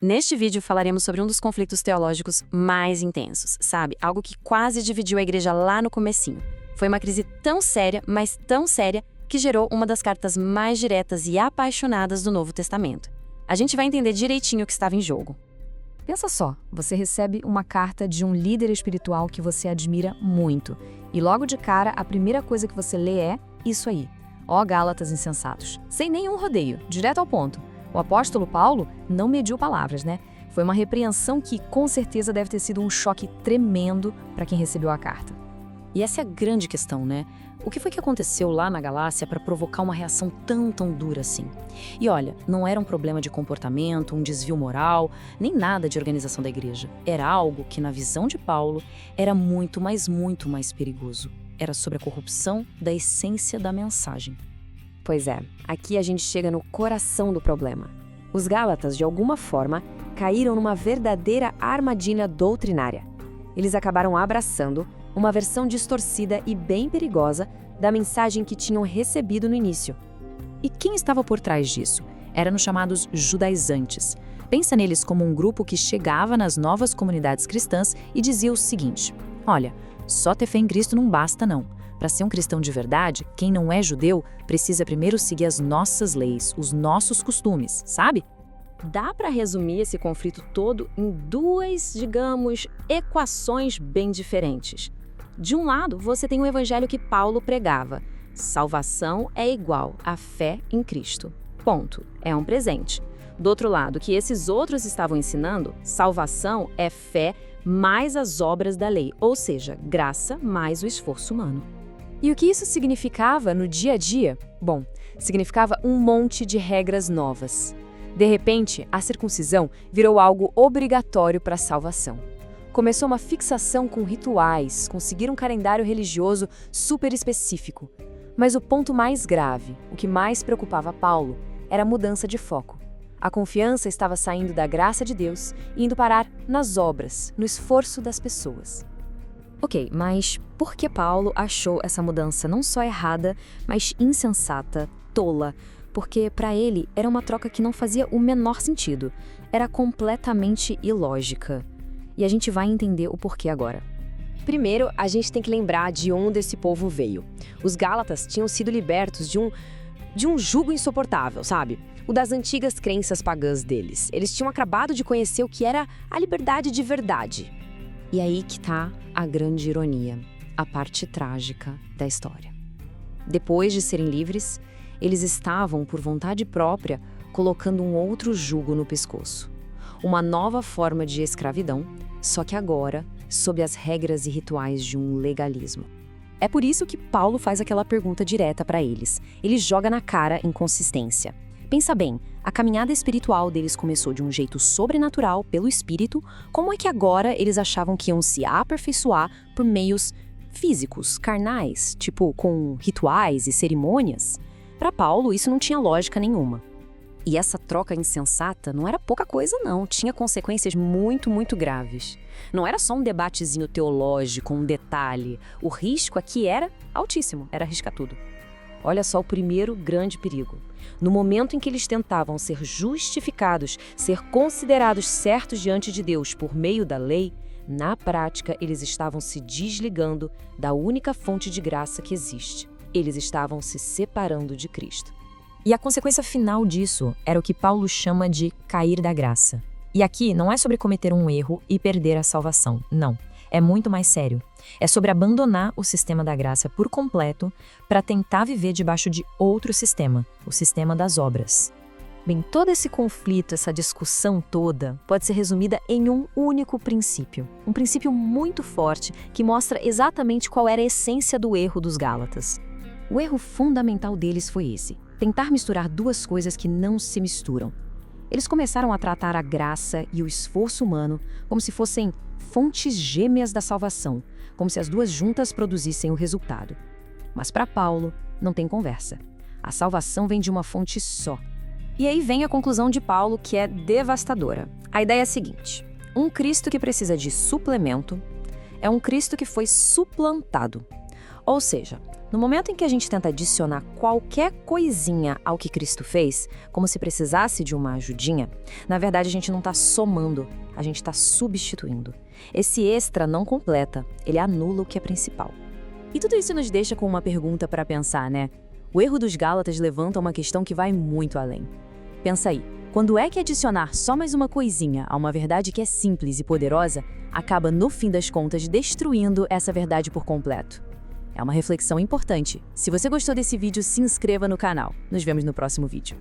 Neste vídeo falaremos sobre um dos conflitos teológicos mais intensos, sabe? Algo que quase dividiu a igreja lá no comecinho. Foi uma crise tão séria, mas tão séria, que gerou uma das cartas mais diretas e apaixonadas do Novo Testamento. A gente vai entender direitinho o que estava em jogo. Pensa só, você recebe uma carta de um líder espiritual que você admira muito. E logo de cara, a primeira coisa que você lê é isso aí. Ó Gálatas insensatos. Sem nenhum rodeio, direto ao ponto. O apóstolo Paulo não mediu palavras, né? Foi uma repreensão que, com certeza, deve ter sido um choque tremendo para quem recebeu a carta. E essa é a grande questão, né? O que foi que aconteceu lá na Galácia para provocar uma reação tão dura assim? E olha, não era um problema de comportamento, um desvio moral, nem nada de organização da igreja. Era algo que, na visão de Paulo, era muito mais perigoso. Era sobre a corrupção da essência da mensagem. Pois é, aqui a gente chega no coração do problema. Os Gálatas, de alguma forma, caíram numa verdadeira armadilha doutrinária. Eles acabaram abraçando uma versão distorcida e bem perigosa da mensagem que tinham recebido no início. E quem estava por trás disso? Eram os chamados judaizantes. Pensa neles como um grupo que chegava nas novas comunidades cristãs e dizia o seguinte: olha, só ter fé em Cristo não basta não. Para ser um cristão de verdade, quem não é judeu precisa primeiro seguir as nossas leis, os nossos costumes, sabe? Dá para resumir esse conflito todo em duas, digamos, equações bem diferentes. De um lado, você tem o evangelho que Paulo pregava. Salvação é igual a fé em Cristo. Ponto. É um presente. Do outro lado, que esses outros estavam ensinando, salvação é fé mais as obras da lei, ou seja, graça mais o esforço humano. E o que isso significava no dia a dia? Bom, significava um monte de regras novas. De repente, a circuncisão virou algo obrigatório para a salvação. Começou uma fixação com rituais, com seguir um calendário religioso super específico. Mas o ponto mais grave, o que mais preocupava Paulo, era a mudança de foco. A confiança estava saindo da graça de Deus e indo parar nas obras, no esforço das pessoas. Ok, mas por que Paulo achou essa mudança não só errada, mas insensata, tola? Porque para ele era uma troca que não fazia o menor sentido. Era completamente ilógica. E a gente vai entender o porquê agora. Primeiro, a gente tem que lembrar de onde esse povo veio. Os Gálatas tinham sido libertos de um jugo insuportável, sabe? O das antigas crenças pagãs deles. Eles tinham acabado de conhecer o que era a liberdade de verdade. E aí que tá a grande ironia, a parte trágica da história. Depois de serem livres, eles estavam, por vontade própria, colocando um outro jugo no pescoço. Uma nova forma de escravidão, só que agora, sob as regras e rituais de um legalismo. É por isso que Paulo faz aquela pergunta direta para eles. Ele joga na cara inconsistência. Pensa bem, a caminhada espiritual deles começou de um jeito sobrenatural, pelo Espírito. Como é que agora eles achavam que iam se aperfeiçoar por meios físicos, carnais, tipo com rituais e cerimônias? Para Paulo, isso não tinha lógica nenhuma. E essa troca insensata não era pouca coisa não, tinha consequências muito graves. Não era só um debatezinho teológico, um detalhe. O risco aqui era altíssimo, era arriscar tudo. Olha só o primeiro grande perigo. No momento em que eles tentavam ser justificados, ser considerados certos diante de Deus por meio da lei, na prática eles estavam se desligando da única fonte de graça que existe. Eles estavam se separando de Cristo. E a consequência final disso era o que Paulo chama de cair da graça. E aqui não é sobre cometer um erro e perder a salvação, não. É muito mais sério. É sobre abandonar o sistema da graça por completo para tentar viver debaixo de outro sistema, o sistema das obras. Bem, todo esse conflito, essa discussão toda, pode ser resumida em um único princípio. Um princípio muito forte que mostra exatamente qual era a essência do erro dos Gálatas. O erro fundamental deles foi esse: tentar misturar duas coisas que não se misturam. Eles começaram a tratar a graça e o esforço humano como se fossem fontes gêmeas da salvação, como se as duas juntas produzissem o resultado. Mas para Paulo, não tem conversa. A salvação vem de uma fonte só. E aí vem a conclusão de Paulo, que é devastadora. A ideia é a seguinte: um Cristo que precisa de suplemento é um Cristo que foi suplantado. Ou seja, no momento em que a gente tenta adicionar qualquer coisinha ao que Cristo fez, como se precisasse de uma ajudinha, na verdade a gente não está somando, a gente está substituindo. Esse extra não completa, ele anula o que é principal. E tudo isso nos deixa com uma pergunta para pensar, né? O erro dos Gálatas levanta uma questão que vai muito além. Pensa aí, quando é que adicionar só mais uma coisinha a uma verdade que é simples e poderosa acaba, no fim das contas, destruindo essa verdade por completo? É uma reflexão importante. Se você gostou desse vídeo, se inscreva no canal. Nos vemos no próximo vídeo.